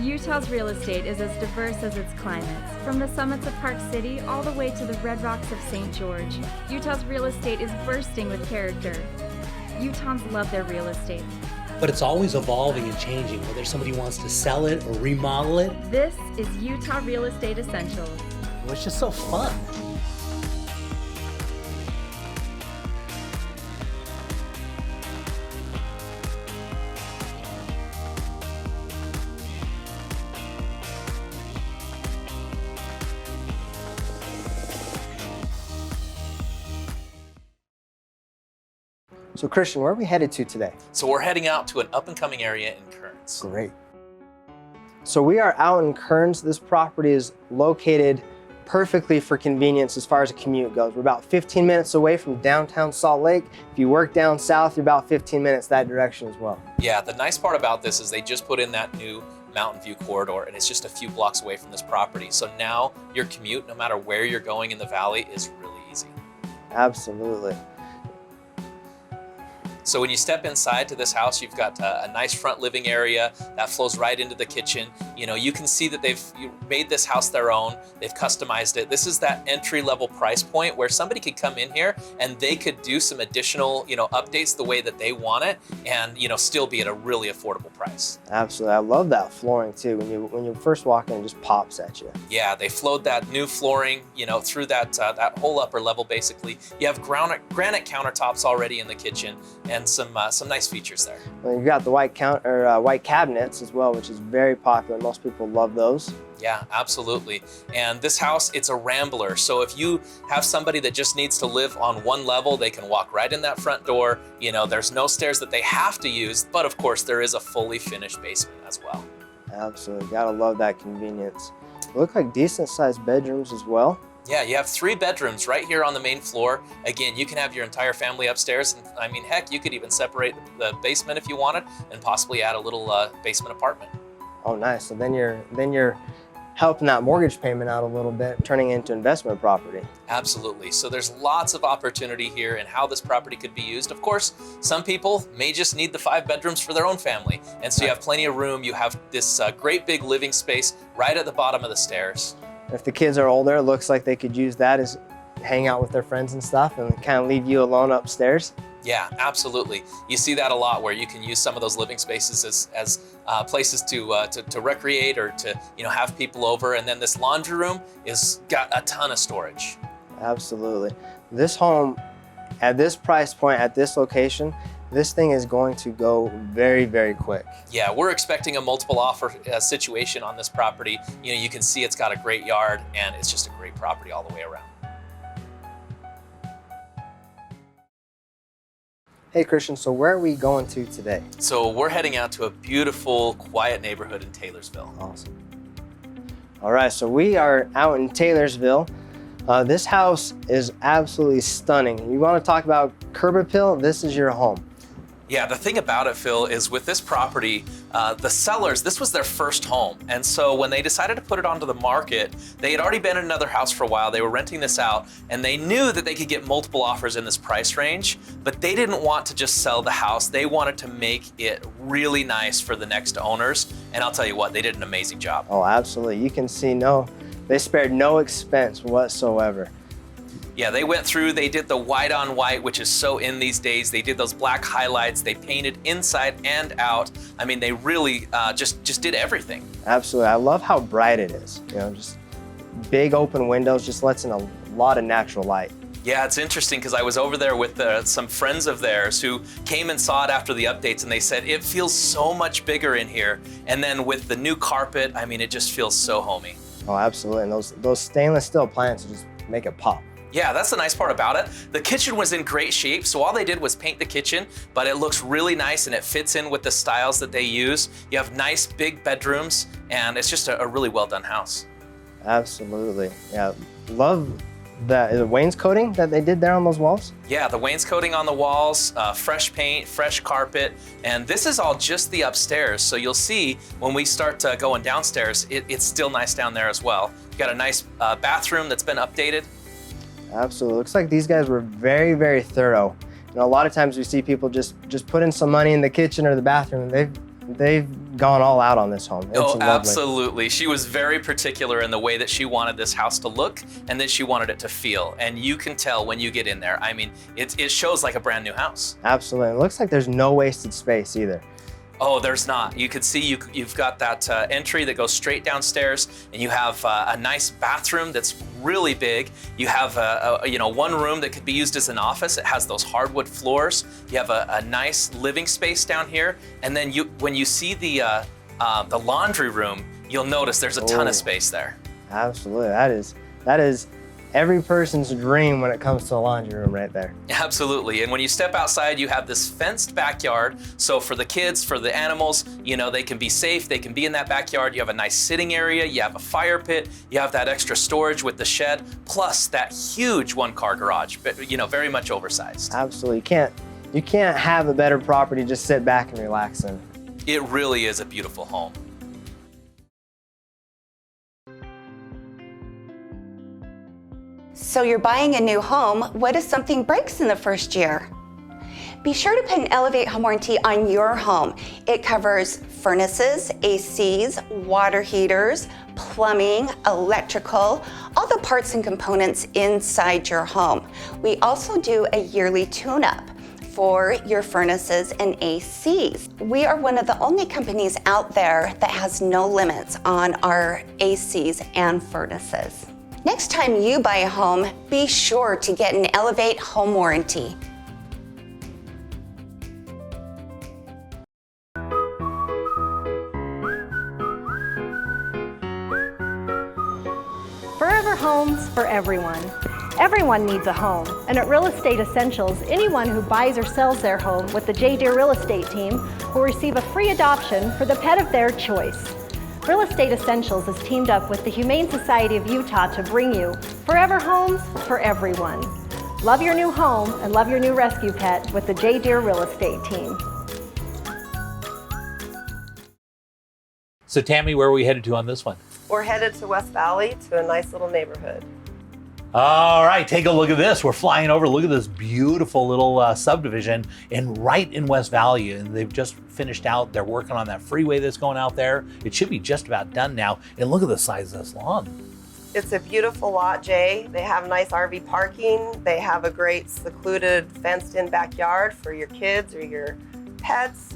Utah's real estate is as diverse as its climates. From the summits of Park City all the way to the red rocks of St. George, Utah's real estate is bursting with character. Utahns love their real estate. But it's always evolving and changing, whether somebody wants to sell it or remodel it. This is Utah Real Estate Essentials. Well, it's just so fun. So Christian, where are we headed to today? So we're heading out to an up-and-coming area in Kearns. Great. So we are out in Kearns. This property is located perfectly for convenience as far as a commute goes. We're about 15 minutes away from downtown Salt Lake. If you work down south, you're about 15 minutes that direction as well. Yeah, the nice part about this is they just put in that new Mountain View corridor, and it's just a few blocks away from this property. So now your commute, no matter where you're going in the valley, is really easy. Absolutely. So when you step inside to this house, you've got a nice front living area that flows right into the kitchen. You know, you can see that they've made this house their own. They've customized it. This is that entry-level price point where somebody could come in here and they could do some additional, updates the way that they want it, and still be at a really affordable price. Absolutely, I love that flooring too. When you first walk in, it just pops at you. Yeah, they flowed that new flooring, through that whole upper level. Basically, you have granite countertops already in the kitchen, and some nice features there. Well, you've got the white cabinets as well, which is very popular. Most people love those. Yeah, absolutely. And this house, it's a rambler. So if you have somebody that just needs to live on one level, they can walk right in that front door. There's no stairs that they have to use, but of course there is a fully finished basement as well. Absolutely, gotta love that convenience. Look like decent sized bedrooms as well. Yeah, you have 3 bedrooms right here on the main floor. Again, you can have your entire family upstairs. And heck, you could even separate the basement if you wanted and possibly add a little basement apartment. Oh, nice. So then you're helping that mortgage payment out a little bit, turning it into investment property. Absolutely. So there's lots of opportunity here and how this property could be used. Of course, some people may just need the 5 bedrooms for their own family. And so you have plenty of room. You have this great big living space right at the bottom of the stairs. If the kids are older, it looks like they could use that as hang out with their friends and stuff and kind of leave you alone upstairs. Yeah, absolutely. You see that a lot where you can use some of those living spaces as places to recreate or to have people over. And then this laundry room is got a ton of storage. Absolutely. This home, at this price point, at this location, this thing is going to go very, very quick. Yeah, we're expecting a multiple offer situation on this property. You can see it's got a great yard and it's just a great property all the way around. Hey Christian, so where are we going to today? So we're heading out to a beautiful, quiet neighborhood in Taylorsville. Awesome. All right, so we are out in Taylorsville. This house is absolutely stunning. You want to talk about curb appeal? This is your home. Yeah, the thing about it, Phil, is with this property, the sellers, this was their first home. And so when they decided to put it onto the market, they had already been in another house for a while. They were renting this out, and they knew that they could get multiple offers in this price range, but they didn't want to just sell the house. They wanted to make it really nice for the next owners. And I'll tell you what, they did an amazing job. Oh, absolutely. You can see they spared no expense whatsoever. Yeah, they went through, they did the white on white, which is so in these days. They did those black highlights. They painted inside and out. They really just did everything. Absolutely. I love how bright it is. Just big open windows, just lets in a lot of natural light. Yeah, it's interesting because I was over there with some friends of theirs who came and saw it after the updates, and they said it feels so much bigger in here. And then with the new carpet, it just feels so homey. Oh, absolutely. And those stainless steel appliances just make it pop. Yeah, that's the nice part about it. The kitchen was in great shape, so all they did was paint the kitchen, but it looks really nice and it fits in with the styles that they use. You have nice big bedrooms, and it's just a really well done house. Absolutely. Yeah, love the wainscoting that they did there on those walls. Yeah, the wainscoting on the walls, fresh paint, fresh carpet, and this is all just the upstairs. So you'll see when we start going downstairs, it's still nice down there as well. You've got a nice bathroom that's been updated. Absolutely. Looks like these guys were very, very thorough. A lot of times we see people just put in some money in the kitchen or the bathroom, and they've gone all out on this home. It's Oh, lovely. absolutely. She was very particular in the way that she wanted this house to look and that she wanted it to feel. And you can tell when you get in there. I mean, it shows like a brand new house. Absolutely. It looks like there's no wasted space either. Oh, there's not. You can see you've got that entry that goes straight downstairs, and you have a nice bathroom that's really big. You have one room that could be used as an office. It has those hardwood floors. You have a nice living space down here, and then when you see the laundry room, you'll notice there's a ton of space there. Absolutely. That is every person's dream when it comes to a laundry room right there. Absolutely. And when you step outside, you have this fenced backyard. So for the kids, for the animals, they can be safe. They can be in that backyard. You have a nice sitting area. You have a fire pit. You have that extra storage with the shed, plus that huge 1-car garage, but very much oversized. Absolutely. You can't have a better property just sit back and relax in. It really is a beautiful home. So you're buying a new home. What if something breaks in the first year? Be sure to put an Elevate home warranty on your home. It covers furnaces, ACs, water heaters, plumbing, electrical, all the parts and components inside your home. We also do a yearly tune-up for your furnaces and ACs. We are one of the only companies out there that has no limits on our ACs and furnaces. Next time you buy a home, be sure to get an Elevate home warranty. Forever homes for everyone. Everyone needs a home, and at Real Estate Essentials, anyone who buys or sells their home with the J. Deere Real Estate team will receive a free adoption for the pet of their choice. Real Estate Essentials has teamed up with the Humane Society of Utah to bring you forever homes for everyone. Love your new home and love your new rescue pet with the J. Deere Real Estate team. So Tammy, where are we headed to on this one? We're headed to West Valley to a nice little neighborhood. All right, take a look at this. We're flying over. Look at this beautiful little subdivision right in West Valley. And they've just finished out. They're working on that freeway that's going out there. It should be just about done now. And look at the size of this lawn. It's a beautiful lot, Jay. They have nice RV parking. They have a great secluded fenced-in backyard for your kids or your pets.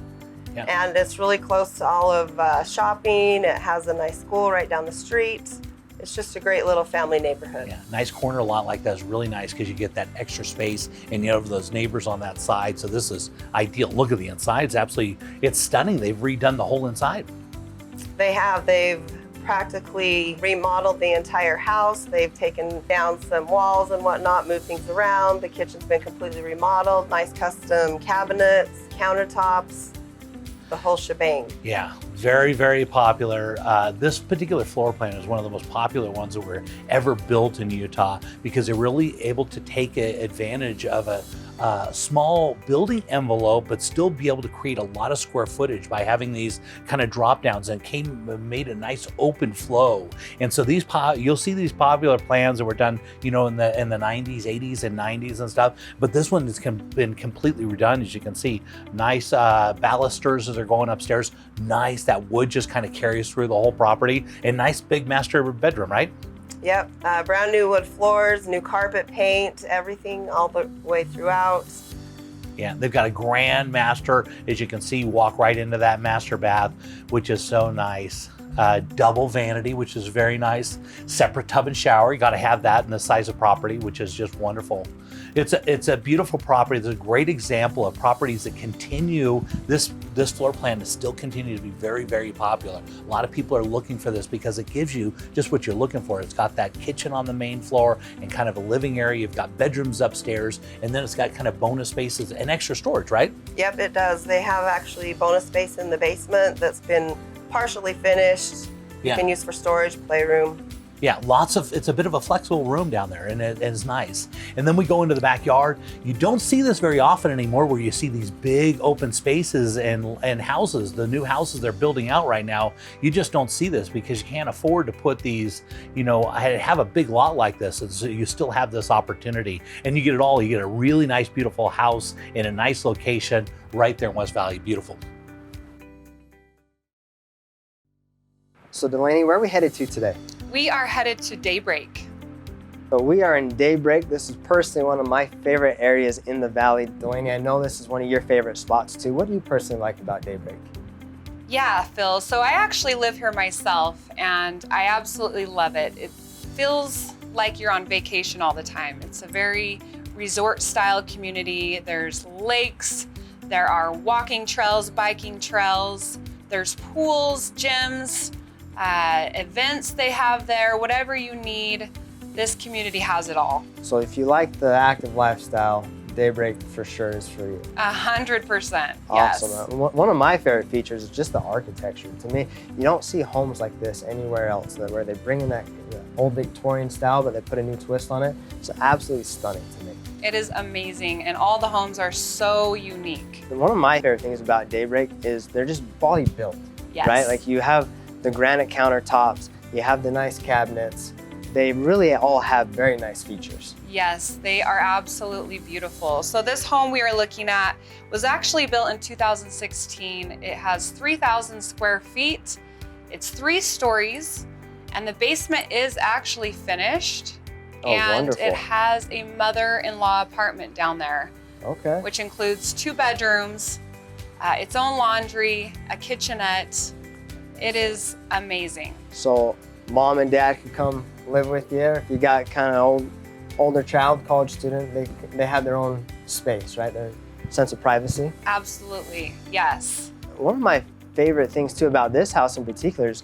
Yeah. And it's really close to all of shopping. It has a nice school right down the street. It's just a great little family neighborhood. Yeah, nice corner lot like that is really nice because you get that extra space and you have those neighbors on that side. So this is ideal. Look at the inside. It's stunning. They've redone the whole inside. They've practically remodeled the entire house. They've taken down some walls and whatnot, moved things around. The kitchen's been completely remodeled. Nice custom cabinets, countertops, the whole shebang. Yeah, very, very popular. This particular floor plan is one of the most popular ones that were ever built in Utah because they're really able to take advantage of a small building envelope, but still be able to create a lot of square footage by having these kind of drop downs and made a nice open flow. And so you'll see these popular plans that were done, in the 90s, 80s, and 90s and stuff. But this one has been completely redone, as you can see. Nice balusters as they're going upstairs. Nice, that wood just kind of carries through the whole property. And nice big master bedroom, right? Yep, brand new wood floors, new carpet paint, everything all the way throughout. Yeah, they've got a grand master. As you can see, walk right into that master bath, which is so nice. Double vanity, which is very nice. Separate tub and shower. You got to have that in the size of property, which is just wonderful. It's a beautiful property. It's a great example of properties that continue. This floor plan is still continue to be very, very popular. A lot of people are looking for this because it gives you just what you're looking for. It's got that kitchen on the main floor and kind of a living area. You've got bedrooms upstairs, and then it's got kind of bonus spaces and extra storage, right? Yep, it does. They have actually bonus space in the basement that's been partially finished. Yeah. You can use for storage, playroom. Yeah, it's a bit of a flexible room down there, and it is nice. And then we go into the backyard. You don't see this very often anymore, where you see these big open spaces and houses, the new houses they're building out right now. You just don't see this because you can't afford to put these, have a big lot like this. And so you still have this opportunity, and you get it all. You get a really nice, beautiful house in a nice location right there in West Valley. Beautiful. So Delaney, where are we headed to today? We are headed to Daybreak. So we are in Daybreak. This is personally one of my favorite areas in the valley. Delaney, I know this is one of your favorite spots too. What do you personally like about Daybreak? Yeah, Phil, so I actually live here myself and I absolutely love it. It feels like you're on vacation all the time. It's a very resort style community. There's lakes, there are walking trails, biking trails, there's pools, gyms, events they have there, whatever you need, this community has it all. So if you like the active lifestyle, Daybreak for sure is for you. 100%, Awesome. yes. One of my favorite features is just the architecture. To me, you don't see homes like this anywhere else, where they bring in that old Victorian style, but they put a new twist on it. It's absolutely stunning to me. It is amazing, and all the homes are so unique. And one of my favorite things about Daybreak is they're just body built, Yes. right? Like you have the granite countertops, you have the nice cabinets. They really all have very nice features. Yes, they are absolutely beautiful. So this home we are looking at was actually built in 2016. It has 3,000 square feet. It's 3 stories, and the basement is actually finished. Oh, and wonderful. it has a mother-in-law apartment down there, Okay. which includes 2 bedrooms, its own laundry, a kitchenette. It is amazing. So mom and dad could come live with you. If you got kind of older child, college student, they have their own space, right? Their sense of privacy. Absolutely, yes. One of my favorite things too about this house in particular is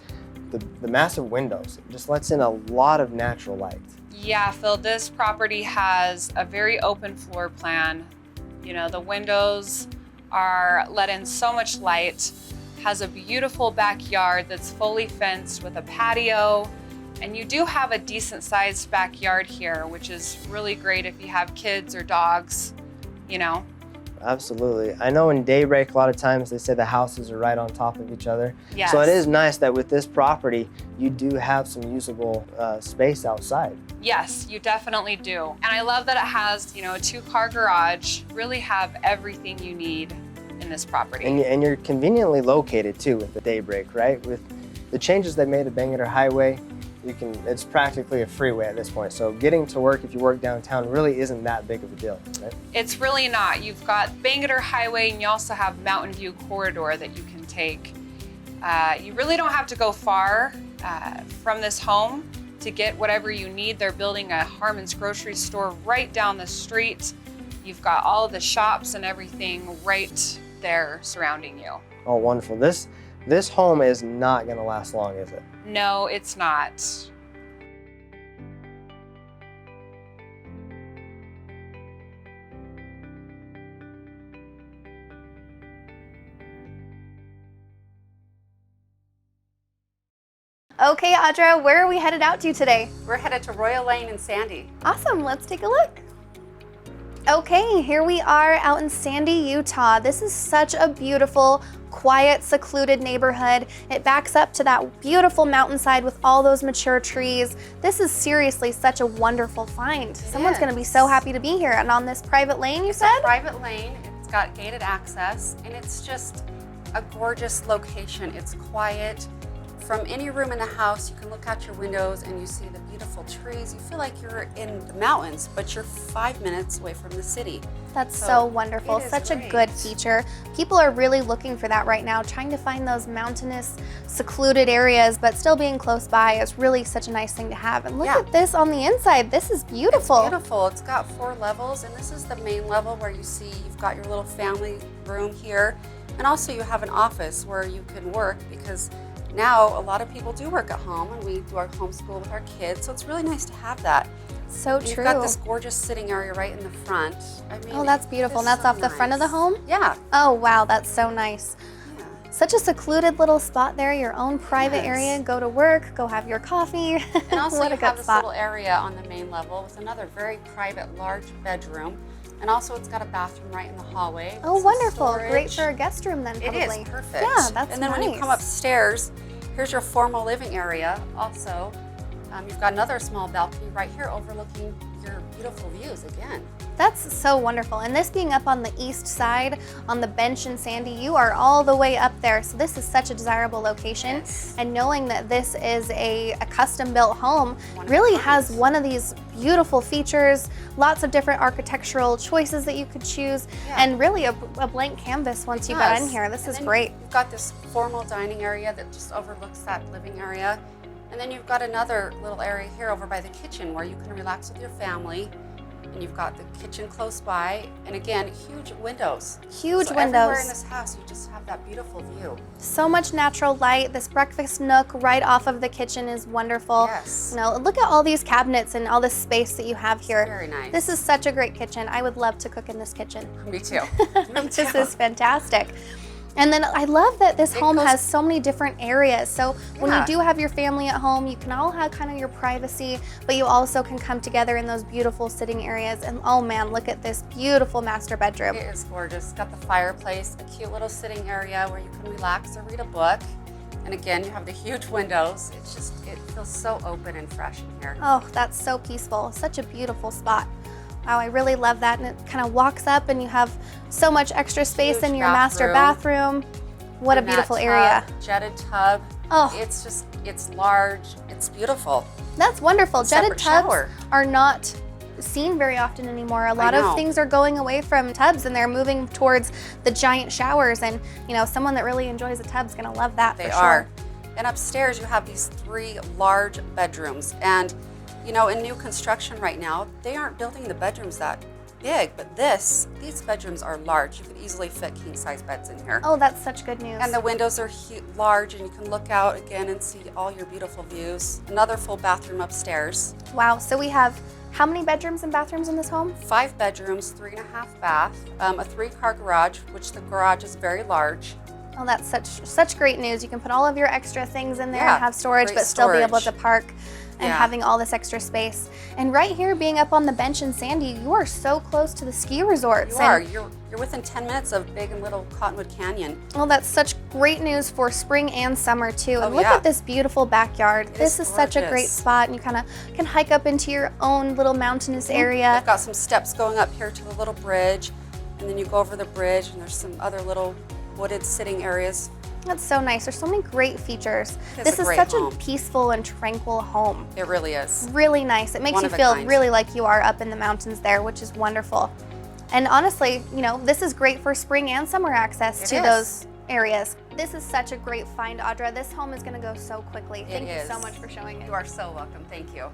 the massive windows. It just lets in a lot of natural light. Yeah, Phil, this property has a very open floor plan. You know, the windows are let in so much light, has a beautiful backyard that's fully fenced with a patio, and you do have a decent sized backyard here, which is really great if you have kids or dogs, you know. Absolutely. I know in Daybreak, a lot of times they say the houses are right on top of each other. Yes. So it is nice that with this property, you do have some usable space outside. Yes, you definitely do. And I love that it has, you know, a 2-car garage, really have everything you need in this property. And you're conveniently located too with the Daybreak, right? With the changes they made to Bangor Highway, it's practically a freeway at this point. So getting to work, if you work downtown, really isn't that big of a deal, right? It's really not. You've got Bangor Highway and you also have Mountain View Corridor that you can take. You really don't have to go far from this home to get whatever you need. They're building a Herriman's grocery store right down the street. You've got all of the shops and everything right there surrounding you. Oh, wonderful. This home is not gonna last long, is it? No, it's not. Okay, Audra, where are we headed out to today? We're headed to Royal Lane in Sandy. Awesome, let's take a look. Okay, here we are out in Sandy, Utah. This is such a beautiful, quiet, secluded neighborhood. It backs up to that beautiful mountainside with all those mature trees. This is seriously such a wonderful find. Someone's gonna be so happy to be here. And on this private lane, you said? Private lane, it's got gated access, and it's just a gorgeous location. It's quiet. From any room in the house, you can look out your windows and you see the beautiful trees. You feel like you're in the mountains, but you're 5 minutes away from the city. That's so wonderful. Such a good feature. People are really looking for that right now, trying to find those mountainous, secluded areas, but still being close by is really such a nice thing to have. And look at this on the inside. This is beautiful. It's beautiful. It's got 4 levels, and this is the main level where you see you've got your little family room here. And also you have an office where you can work, because now a lot of people do work at home and we do our homeschool with our kids, so it's really nice to have that. So and true. You've got this gorgeous sitting area right in the front. I mean, Oh, that's beautiful. And that's off the front of the home? Yeah. Oh, wow, that's so nice. Such a secluded little spot there, your own private area. Go to work, go have your coffee. And also What you a good have this spot. little area on the main level with another very private, large bedroom. And also it's got a bathroom right in the hallway. Oh, with some wonderful. storage. Great for a guest room then, It probably. is perfect. Yeah, that's And then when you come upstairs, here's your formal living area also. You've got another small balcony right here overlooking your beautiful views again. That's so wonderful. And this being up on the east side, on the bench in Sandy, you are all the way up there. So this is such a desirable location. Yes. And knowing that this is a custom-built home really has one of these beautiful features, lots of different architectural choices that you could choose, and really a blank canvas once you got in here. This is great. You've got this formal dining area that just overlooks that living area. And then you've got another little area here over by the kitchen where you can relax with your family. And you've got the kitchen close by, and again, huge windows. Huge so windows. Everywhere in this house, you just have that beautiful view. So much natural light. This breakfast nook right off of the kitchen is wonderful. Yes. You know, look at all these cabinets and all this space that you have here. It's very nice. This is such a great kitchen. I would love to cook in this kitchen. Me too. This is fantastic. And then I love that this home has so many different areas. So when you do have your family at home, you can all have kind of your privacy, but you also can come together in those beautiful sitting areas. And oh man, look at this beautiful master bedroom. It is gorgeous. It's got the fireplace, a cute little sitting area where you can relax or read a book. And again, you have the huge windows. It feels so open and fresh in here. Oh, that's so peaceful. Such a beautiful spot. Wow, I really love that. And it kind of walks up and you have so much extra space in your master bathroom. What a beautiful area. Jetted tub. Oh. It's large. It's beautiful. That's wonderful. Jetted tubs shower. are not seen very often anymore. A lot of things are going away from tubs and they're moving towards the giant showers. And you know, someone that really enjoys a tub is gonna love that for sure. They are. And upstairs you have these 3 large bedrooms. And you know, in new construction right now, they aren't building the bedrooms that big, but these bedrooms are large. You could easily fit king-size beds in here. Oh, that's such good news. And the windows are large, and you can look out again and see all your beautiful views. Another full bathroom upstairs. Wow, so we have how many bedrooms and bathrooms in this home? 5 bedrooms, 3.5 bath, a 3-car garage, which the garage is very large. Oh, that's such great news. You can put all of your extra things in there and have storage, but still be able to park and having all this extra space. And right here, being up on the bench in Sandy, you are so close to the ski resorts. You are. You're within 10 minutes of Big and Little Cottonwood Canyon. Well, that's such great news for spring and summer too. And look at this beautiful backyard. This is such a great spot, and you kind of can hike up into your own little mountainous area. We've got some steps going up here to the little bridge, and then you go over the bridge, and there's some other little wooded sitting areas. That's so nice. There's so many great features. This is such a peaceful and tranquil home. It really is. Really nice. It makes you feel really like you are up in the mountains there, which is wonderful. And honestly, you know, this is great for spring and summer access to those areas. This is such a great find, Audra. This home is going to go so quickly. Thank you so much for showing it. You are so welcome. Thank you.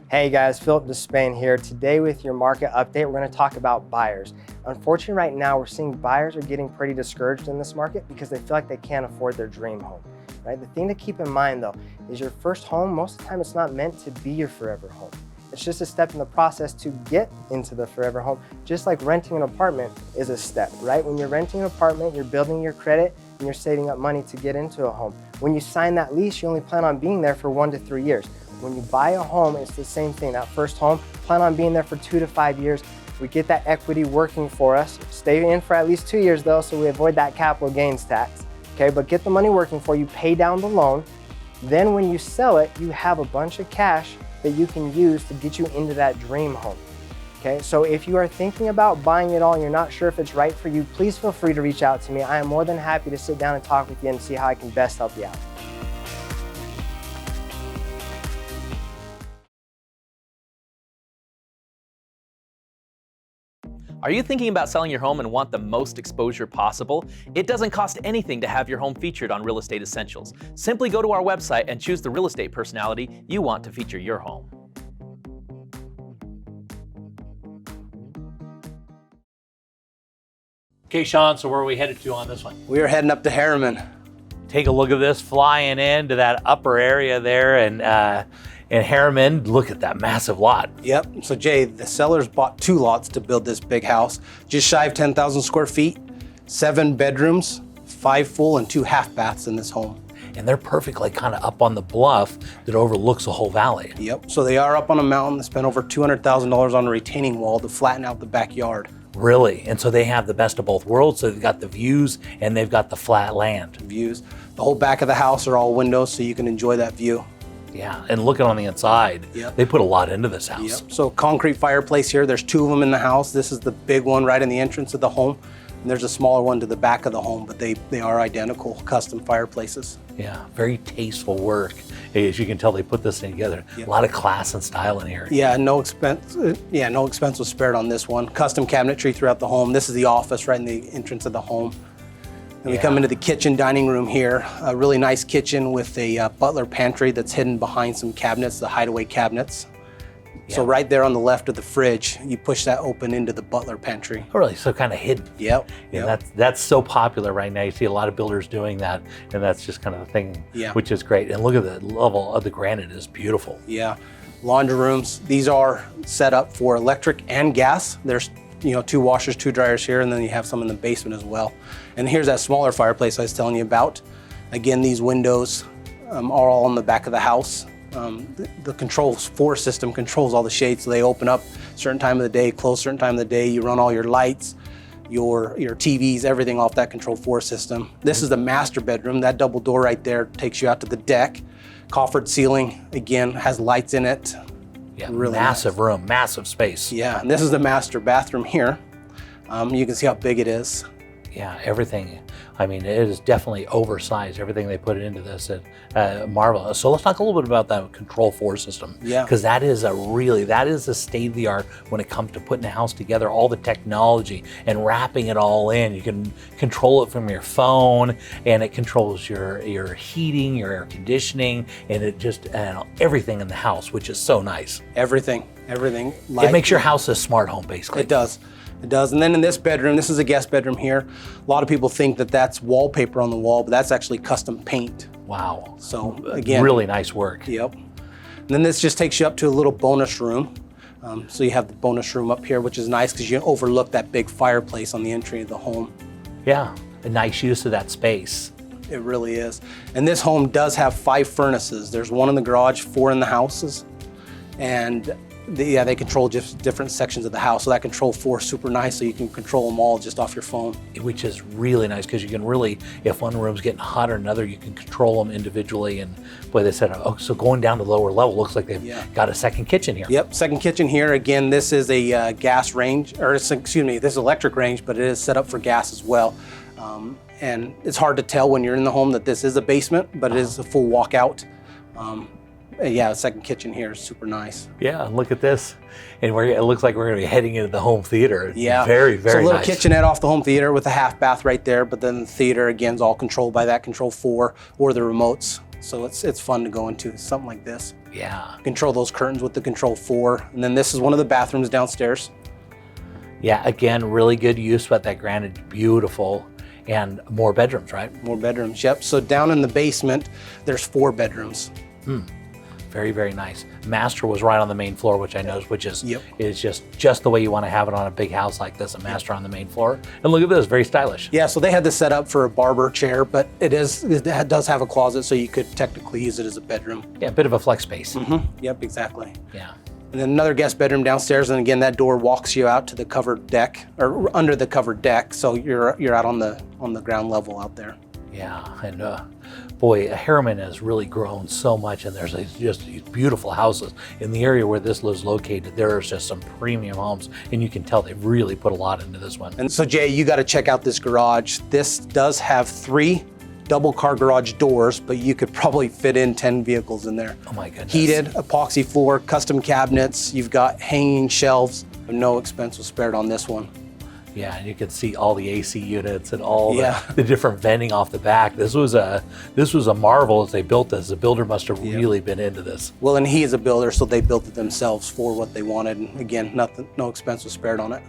Hey guys, Philip Despain here. Today with your market update, we're going to talk about buyers. Unfortunately, right now we're seeing buyers are getting pretty discouraged in this market because they feel like they can't afford their dream home. Right? The thing to keep in mind though is your first home, most of the time it's not meant to be your forever home. It's just a step in the process to get into the forever home, just like renting an apartment is a step, right? When you're renting an apartment, you're building your credit and you're saving up money to get into a home. When you sign that lease, you only plan on being there for 1 to 3 years. When you buy a home, it's the same thing. That first home, plan on being there for 2 to 5 years. We get that equity working for us. Stay in for at least 2 years though, so we avoid that capital gains tax. Okay, but get the money working for you, pay down the loan. Then when you sell it, you have a bunch of cash that you can use to get you into that dream home. Okay, so if you are thinking about buying it all and you're not sure if it's right for you, please feel free to reach out to me. I am more than happy to sit down and talk with you and see how I can best help you out. Are you thinking about selling your home and want the most exposure possible? It doesn't cost anything to have your home featured on Real Estate Essentials. Simply go to our website and choose the real estate personality you want to feature your home. Okay, Sean, so where are we headed to on this one? We are heading up to Herriman. Take a look at this, flying into that upper area there, and Herriman, look at that massive lot. Yep, so Jay, the sellers bought 2 lots to build this big house, just shy of 10,000 square feet, 7 bedrooms, 5 full and 2 half baths in this home. And they're perfect, like kind of up on the bluff that overlooks the whole valley. Yep, so they are up on a mountain. They spent over $200,000 on a retaining wall to flatten out the backyard. Really? And so they have the best of both worlds. So they've got the views and they've got the flat land. Views. The whole back of the house are all windows, so you can enjoy that view. Yeah, and looking on the inside, they put a lot into this house. So concrete fireplace here. There's 2 of them in the house. This is the big one right in the entrance of the home. And there's a smaller one to the back of the home, but they are identical custom fireplaces. Yeah, very tasteful work. As you can tell, they put this thing together. A lot of class and style in here. Yeah, no expense was spared on this one. Custom cabinetry throughout the home. This is the office right in the entrance of the home. And we come into the kitchen dining room here. A really nice kitchen with a butler pantry that's hidden behind some cabinets, the hideaway cabinets. So right there on the left of the fridge, you push that open into the butler pantry. Oh, really? So kind of hidden. Yep. And that's so popular right now. You see a lot of builders doing that, and that's just kind of the thing, which is great. And look at the level of the granite is beautiful. Yeah. Laundry rooms. These are set up for electric and gas. There's 2 washers, 2 dryers here, and then you have some in the basement as well. And here's that smaller fireplace I was telling you about. Again, these windows are all on the back of the house. The controls 4 system controls all the shades, so they open up certain time of the day, close certain time of the day. You run all your lights, your TVs, everything off that control 4 system. This is the master bedroom. That double door right there takes you out to the deck. Coffered ceiling, again, has lights in it. Yeah, really massive room, massive space. Yeah, and this is the master bathroom here. You can see how big it is. Yeah, everything. I mean, it is definitely oversized. Everything they put into this, marvelous. So let's talk a little bit about that Control 4 system. Yeah. Because that is the state of the art when it comes to putting a house together. All the technology and wrapping it all in. You can control it from your phone, and it controls your heating, your air conditioning, and everything in the house, which is so nice. Everything. It makes your house a smart home, basically. It does. And then in this bedroom, this is a guest bedroom here. A lot of people think that that's wallpaper on the wall, but that's actually custom paint. Wow. So again, really nice work. Yep. And then this just takes you up to a little bonus room. So you have the bonus room up here, which is nice because you overlook that big fireplace on the entry of the home. Yeah, a nice use of that space. It really is. And this home does have 5 furnaces. There's 1 in the garage, 4 in the houses. And they control just different sections of the house. So that Control 4 is super nice, so you can control them all just off your phone. Which is really nice because you can really, if one room's getting hot or another, you can control them individually. And boy, they said, so going down to the lower level, looks like they've got a second kitchen here. Yep, second kitchen here. Again, this is a gas range, this is electric range, but it is set up for gas as well. And it's hard to tell when you're in the home that this is a basement, but it is a full walkout. The second kitchen here is super nice. Yeah, and look at this. And it looks like we're going to be heading into the home theater. Yeah. Very, very nice. So a little kitchenette off the home theater with a half bath right there, but then the theater, again, is all controlled by that Control 4 or the remotes. So it's fun to go into something like this. Yeah. Control those curtains with the Control 4. And then this is one of the bathrooms downstairs. Yeah, again, really good use, but that granite, beautiful. And more bedrooms, right? More bedrooms, yep. So down in the basement, there's 4 bedrooms. Very, very nice. Master was right on the main floor, which I noticed, which is just the way you want to have it on a big house like this, a master on the main floor. And look at this, very stylish. Yeah, so they had this set up for a barber chair, but it does have a closet, so you could technically use it as a bedroom. Yeah, a bit of a flex space. Yep, exactly. Yeah. And then another guest bedroom downstairs, and again, that door walks you out to the covered deck, or under the covered deck, so you're out on the ground level out there. Yeah, and boy, Herriman has really grown so much, and there's just these beautiful houses. In the area where this was located, there's just some premium homes, and you can tell they've really put a lot into this one. And so Jay, you got to check out this garage. This does have 3 double car garage doors, but you could probably fit in 10 vehicles in there. Oh my goodness. Heated, epoxy floor, custom cabinets. You've got hanging shelves. No expense was spared on this one. Yeah, and you can see all the AC units and all the different venting off the back. This was a marvel as they built this. The builder must have really been into this. Well, and he is a builder, so they built it themselves for what they wanted. And again, no expense was spared on it.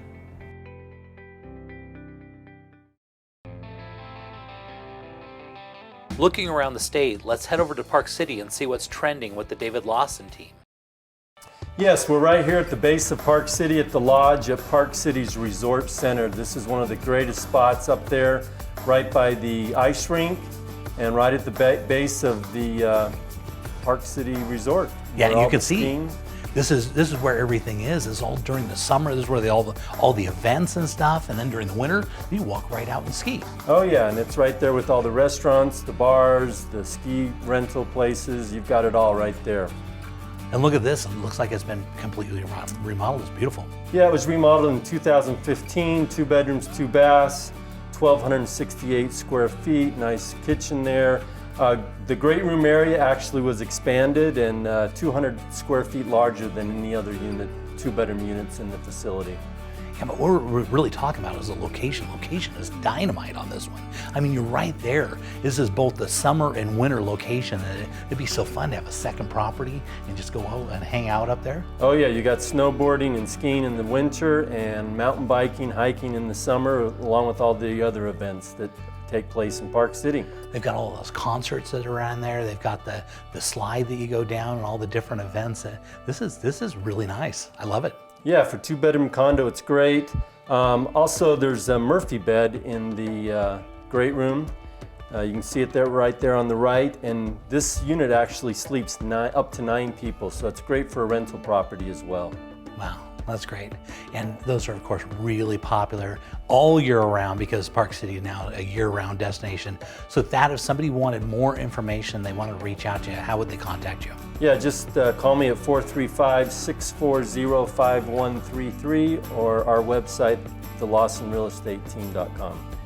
Looking around the state, let's head over to Park City and see what's trending with the David Lawson team. Yes, we're right here at the base of Park City at the Lodge at Park City's Resort Center. This is one of the greatest spots up there, right by the ice rink and right at the base of the Park City Resort. Yeah, and you can see This is where everything is. It's all during the summer. This is where all the events and stuff. And then during the winter, you walk right out and ski. Oh yeah, and it's right there with all the restaurants, the bars, the ski rental places. You've got it all right there. And look at this. It looks like it's been completely remodeled. It's beautiful. Yeah, it was remodeled in 2015. 2 bedrooms, 2 baths, 1,268 square feet. Nice kitchen there. The great room area actually was expanded and 200 square feet larger than any other unit, 2-bedroom units in the facility. Yeah, but what we're really talking about is the location. Location is dynamite on this one. I mean, you're right there. This is both the summer and winter location. And it'd be so fun to have a second property and just go out and hang out up there. Oh yeah, you got snowboarding and skiing in the winter and mountain biking, hiking in the summer, along with all the other events that take place in Park City. They've got all those concerts that are around there. They've got the slide that you go down and all the different events. This is really nice. I love it. Yeah, for 2-bedroom condo, it's great. Also, there's a Murphy bed in the great room. You can see it there, right there on the right. And this unit actually sleeps up to 9 people, so it's great for a rental property as well. Wow, that's great. And those are, of course, really popular all year round because Park City is now a year-round destination. So if somebody wanted more information, they wanted to reach out to you, how would they contact you? Yeah, just call me at 435-640-5133 or our website, thelawsonrealestateteam.com.